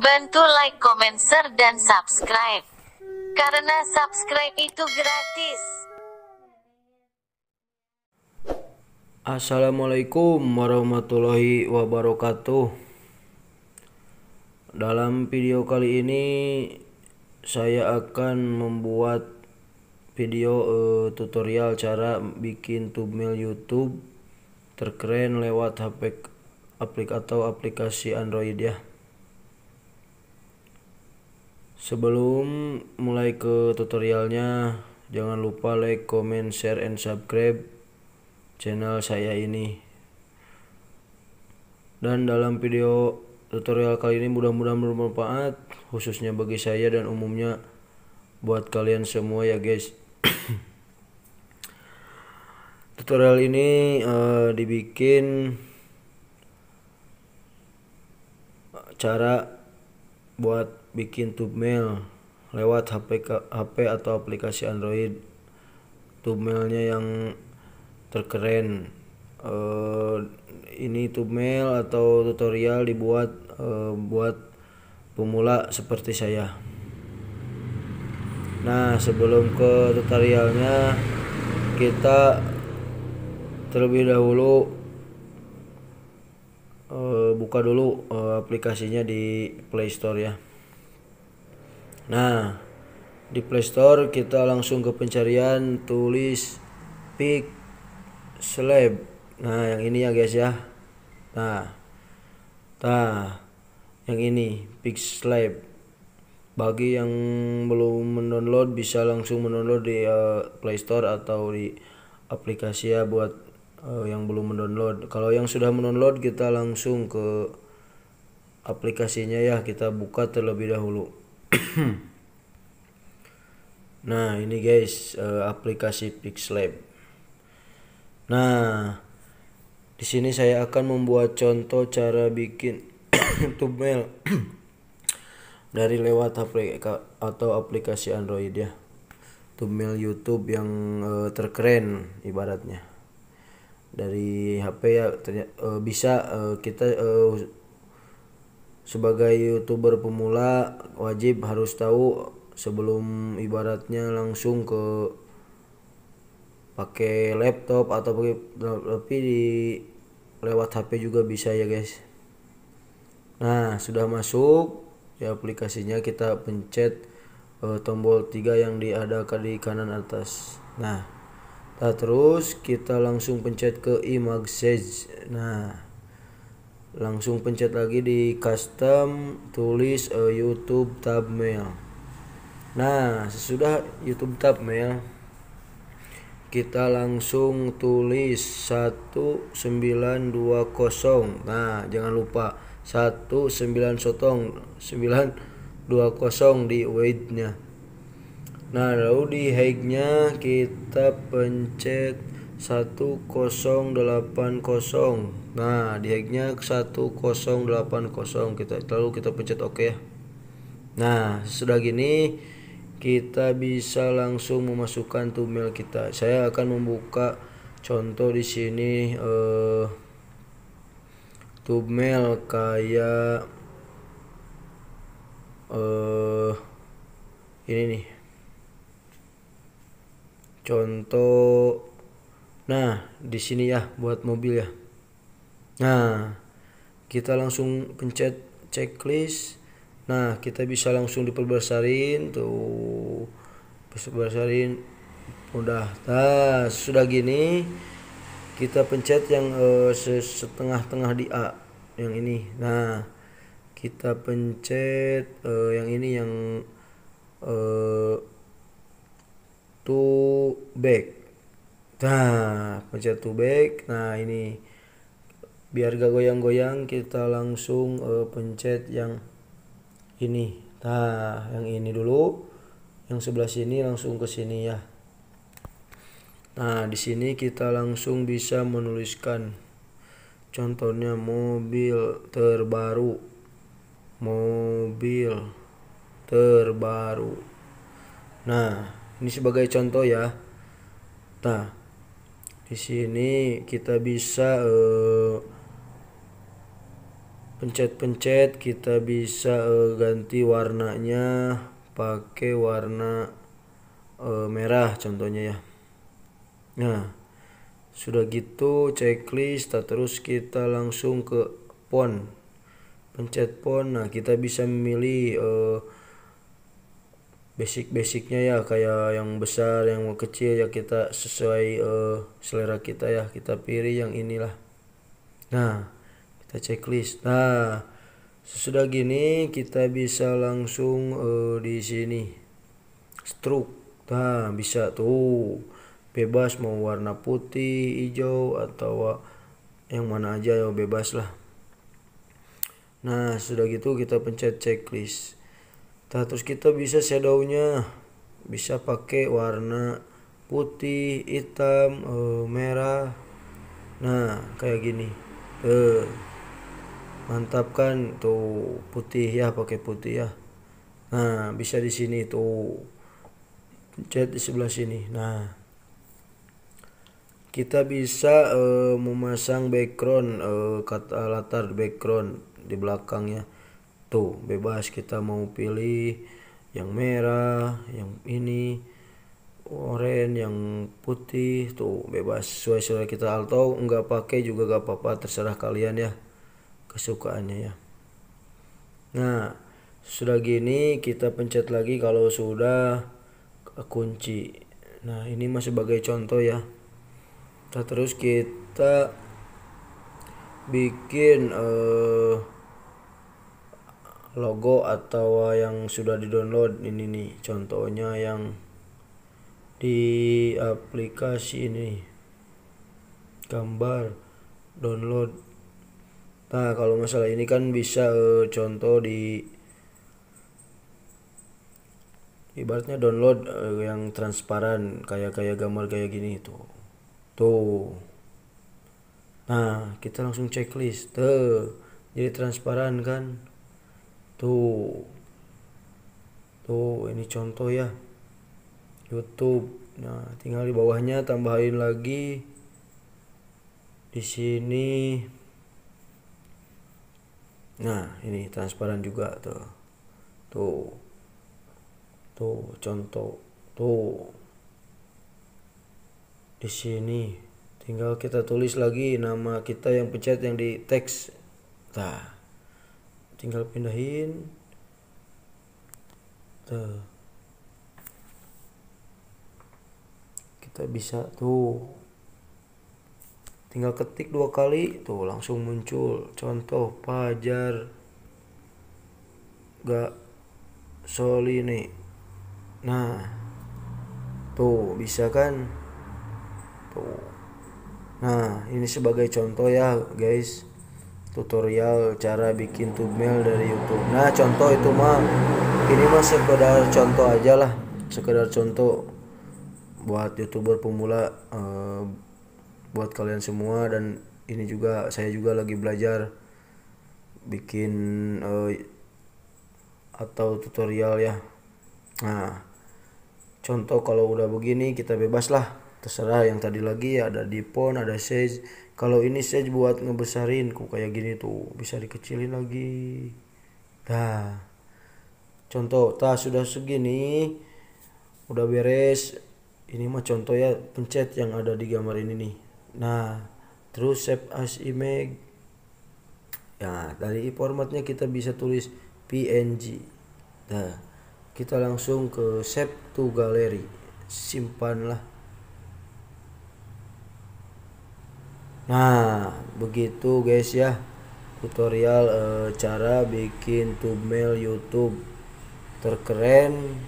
Bantu like, comment, share, dan subscribe. Karena subscribe itu gratis. Assalamualaikum warahmatullahi wabarakatuh. Dalam video kali ini saya akan membuat video tutorial cara bikin thumbnail YouTube terkeren lewat HP atau aplikasi Android ya. Sebelum mulai ke tutorialnya, jangan lupa like, comment, share, and subscribe channel saya ini. Dan dalam video tutorial kali ini mudah-mudahan bermanfaat, khususnya bagi saya dan umumnya buat kalian semua ya guys. Tutorial ini dibikin cara buat bikin thumbnail lewat HP atau aplikasi Android. Thumbnailnya yang terkeren. Ini thumbnail atau tutorial dibuat buat pemula seperti saya. Nah, sebelum ke tutorialnya, kita terlebih dahulu buka dulu aplikasinya di Play Store ya. Nah, di Play Store kita langsung ke pencarian, tulis Pixlab. Nah, yang ini ya guys ya. Nah, yang ini Pixlab. Bagi yang belum mendownload bisa langsung mendownload di Play Store atau di aplikasi ya buat yang belum mendownload. Kalau yang sudah mendownload kita langsung ke aplikasinya ya, kita buka terlebih dahulu. Nah, ini guys aplikasi Pixlab. Nah, di sini saya akan membuat contoh cara bikin thumbnail dari lewat HP atau aplikasi Android ya. Thumbnail YouTube yang terkeren ibaratnya. Dari HP ya bisa kita sebagai YouTuber pemula wajib harus tahu sebelum ibaratnya langsung ke pakai laptop atau pakai, tapi di lewat HP juga bisa ya guys. Nah, sudah masuk ya aplikasinya, kita pencet tombol 3 yang ada di kanan atas. Nah, terus kita langsung pencet ke images. Nah, langsung pencet lagi di custom, tulis YouTube thumbnail. Nah, sesudah YouTube thumbnail kita langsung tulis 1920. Nah, jangan lupa 1920 di weight-nya. Nah, lalu di height-nya kita pencet 1080. Nah, di height-nya 1080 kita pencet oke ya. Nah, sudah gini kita bisa langsung memasukkan thumbnail kita. Saya akan membuka contoh di sini thumbnail kayak ini nih. Contoh. Nah, di sini ya buat mobil ya. Nah, kita langsung pencet checklist. Nah, kita bisa langsung diperbesarin tuh. Besarin udah. Nah, sudah gini kita pencet yang setengah-tengah di A yang ini. Nah, kita pencet yang ini yang to back. Nah, pencet to back. Nah, ini biar gak goyang-goyang kita langsung pencet yang ini. Nah, yang ini dulu. Yang sebelah sini langsung ke sini ya. Nah, di sini kita langsung bisa menuliskan contohnya mobil terbaru. Mobil terbaru. Nah, ini sebagai contoh ya. Nah, di sini kita bisa pencet-pencet kita bisa ganti warnanya pakai warna merah contohnya ya. Nah, sudah gitu checklist, terus kita langsung ke font. Pencet font. Nah, kita bisa memilih basic-basicnya ya, kayak yang besar, yang kecil ya, kita sesuai selera kita ya. Kita pilih yang inilah. Nah, kita checklist. Nah, sesudah gini kita bisa langsung di sini stroke. Nah, bisa tuh bebas mau warna putih, hijau atau yang mana aja ya, bebas lah. Nah, sudah gitu kita pencet checklist. Nah, terus kita bisa shadownya, bisa pakai warna putih, hitam, merah. Nah, kayak gini. Mantap kan tuh, putih ya, pakai putih ya. Nah, bisa di sini tuh, pencet di sebelah sini. Nah, kita bisa memasang background, kata latar background di belakangnya. Tuh, bebas kita mau pilih yang merah, yang ini, oranye, yang putih, tuh bebas sesuai selera kita, atau enggak pakai juga gak apa-apa, terserah kalian ya, kesukaannya ya. Nah, sudah gini kita pencet lagi kalau sudah kunci. Nah, ini masih sebagai contoh ya. Nah, terus kita bikin logo atau yang sudah di-download. Ini nih contohnya yang di aplikasi ini, gambar download. Nah, kalau masalah ini kan bisa contoh di ibaratnya download yang transparan, kayak gambar kayak gini tuh. Nah, kita langsung checklist tuh, jadi transparan kan tuh. Ini contoh ya, YouTube. Nah, tinggal di bawahnya tambahin lagi di sini. Nah, ini transparan juga tuh contoh tuh. Di sini tinggal kita tulis lagi nama kita, yang pencet yang di teks. Nah, tinggal pindahin tuh. Kita bisa tuh tinggal ketik 2 kali tuh langsung muncul contoh Fajar gak Soli nih. Nah, tuh bisa kan tuh. Nah, ini sebagai contoh ya guys, tutorial cara bikin thumbnail dari YouTube. Nah, contoh itu ini sekedar contoh aja lah, sekedar contoh buat YouTuber pemula, buat kalian semua. Dan ini juga saya juga lagi belajar bikin atau tutorial ya. Nah, contoh kalau udah begini kita bebas lah, terserah. Yang tadi lagi ada di font, ada size. Kalau ini size buat ngebesarin kayak gini tuh, bisa dikecilin lagi. Nah, contoh sudah segini, udah beres. Ini mah contoh ya, pencet yang ada di gambar ini nih. Nah, terus save as image. Ya, dari formatnya kita bisa tulis PNG. Nah, kita langsung ke save to gallery, simpan lah. Nah, begitu guys ya, tutorial cara bikin thumbnail YouTube terkeren,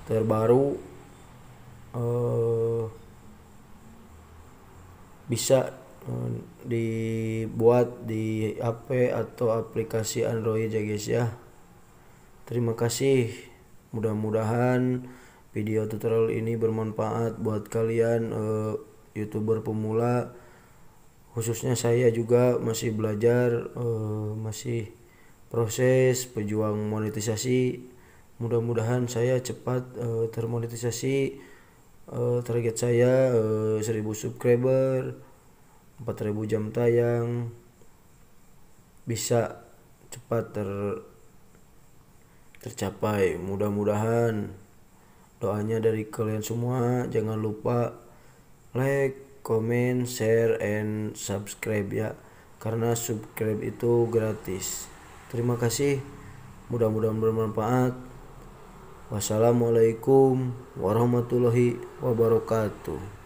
terbaru, bisa dibuat di HP atau aplikasi Android ya guys ya. Terima kasih, mudah-mudahan video tutorial ini bermanfaat buat kalian YouTuber pemula. Khususnya saya juga masih belajar, masih proses pejuang monetisasi. Mudah-mudahan saya cepat termonetisasi. Target saya 1000 subscriber, 4000 jam tayang. bisa cepat tercapai. Mudah-mudahan doanya dari kalian semua. Jangan lupa like, comment, share, and subscribe ya, karena subscribe itu gratis. Terima kasih, mudah-mudahan bermanfaat. Wassalamualaikum warahmatullahi wabarakatuh.